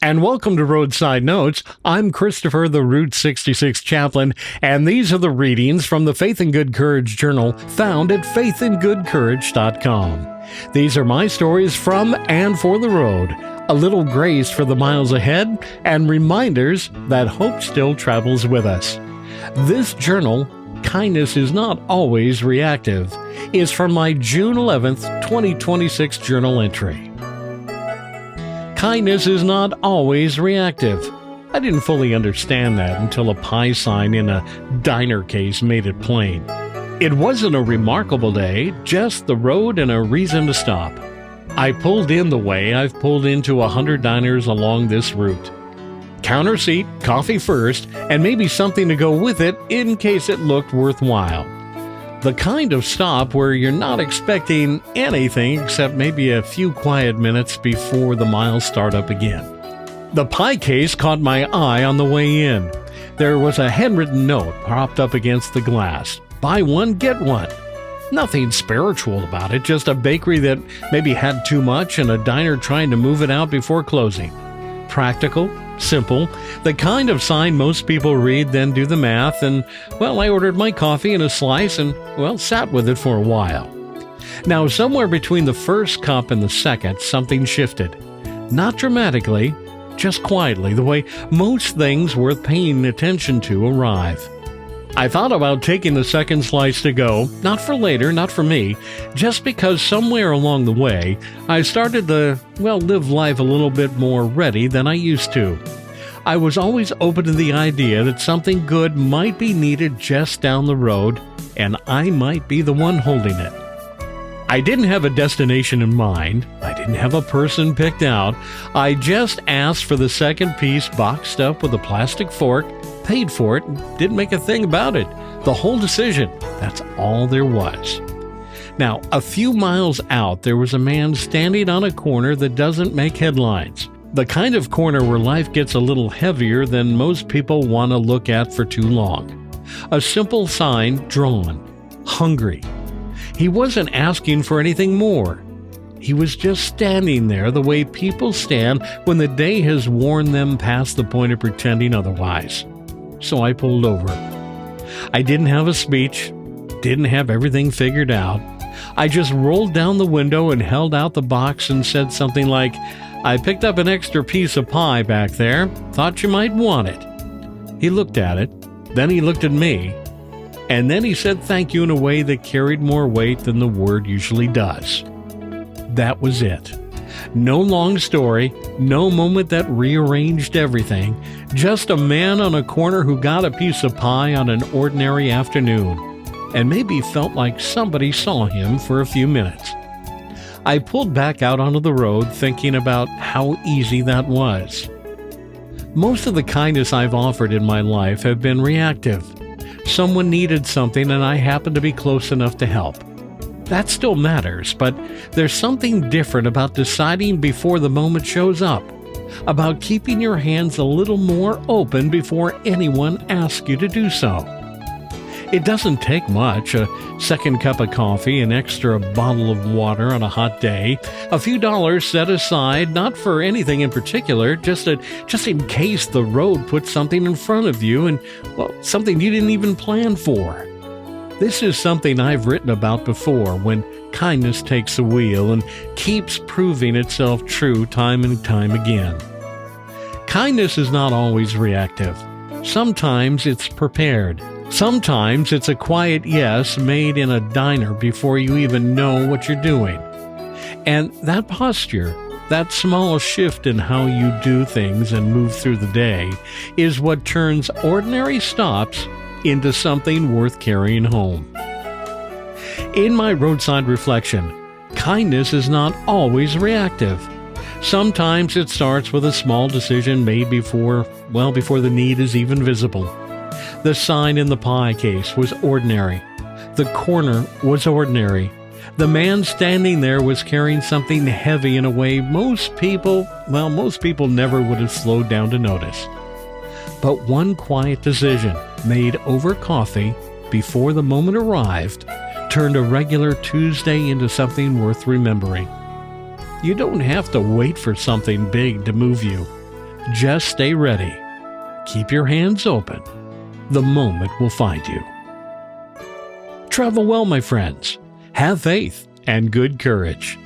and welcome to Roadside Notes. I'm Christopher, the Route 66 chaplain, and these are the readings from the Faith and Good Courage Journal found at faithgoodcourage.com. These are my stories from and for the road, a little grace for the miles ahead, and reminders that hope still travels with us. This journal, Kindness is Not Always Reactive, is from my June 11th, 2026 journal entry. Kindness is not always reactive. I didn't fully understand that until a pie sign in a diner case made it plain. It wasn't a remarkable day, just the road and a reason to stop. I pulled in the way I've pulled into 100 diners along this route. Counter seat, coffee first, and maybe something to go with it in case it looked worthwhile. The kind of stop where you're not expecting anything except maybe a few quiet minutes before the miles start up again. The pie case caught my eye on the way in. There was a handwritten note propped up against the glass. Buy one, get one. Nothing spiritual about it, just a bakery that maybe had too much and a diner trying to move it out before closing. Practical, simple, the kind of sign most people read, then do the math, and, well, I ordered my coffee and a slice and, well, sat with it for a while. Now, somewhere between the first cup and the second, something shifted. Not dramatically, just quietly, the way most things worth paying attention to arrive. I thought about taking the second slice to go, not for later, not for me, just because somewhere along the way, I started to, live life a little bit more ready than I used to. I was always open to the idea that something good might be needed just down the road, and I might be the one holding it. I didn't have a destination in mind. I didn't have a person picked out. I just asked for the second piece boxed up with a plastic fork, paid for it, and didn't make a thing about it. The whole decision, that's all there was. Now, a few miles out, there was a man standing on a corner that doesn't make headlines. The kind of corner where life gets a little heavier than most people want to look at for too long. A simple sign drawn, hungry. He wasn't asking for anything more. He was just standing there the way people stand when the day has worn them past the point of pretending otherwise. So I pulled over. I didn't have a speech, didn't have everything figured out. I just rolled down the window and held out the box and said something like, "I picked up an extra piece of pie back there. Thought you might want it." He looked at it, then he looked at me, and then he said thank you in a way that carried more weight than the word usually does. That was it. No long story, no moment that rearranged everything, just a man on a corner who got a piece of pie on an ordinary afternoon, and maybe felt like somebody saw him for a few minutes. I pulled back out onto the road thinking about how easy that was. Most of the kindness I've offered in my life have been reactive. Someone needed something and I happened to be close enough to help. That still matters, but there's something different about deciding before the moment shows up, about keeping your hands a little more open before anyone asks you to do so. It doesn't take much, a second cup of coffee, an extra bottle of water on a hot day, a few dollars set aside, not for anything in particular, just in case the road puts something in front of you and, something you didn't even plan for. This is something I've written about before, when kindness takes the wheel and keeps proving itself true time and time again. Kindness is not always reactive. Sometimes it's prepared. Sometimes it's a quiet yes made in a diner before you even know what you're doing. And that posture, that small shift in how you do things and move through the day, is what turns ordinary stops into something worth carrying home. In my roadside reflection, kindness is not always reactive. Sometimes it starts with a small decision made before the need is even visible. The sign in the pie case was ordinary. The corner was ordinary. The man standing there was carrying something heavy in a way most people never would have slowed down to notice. But one quiet decision made over coffee before the moment arrived turned a regular Tuesday into something worth remembering. You don't have to wait for something big to move you. Just stay ready. Keep your hands open. The moment will find you. Travel well, my friends. Have faith and good courage.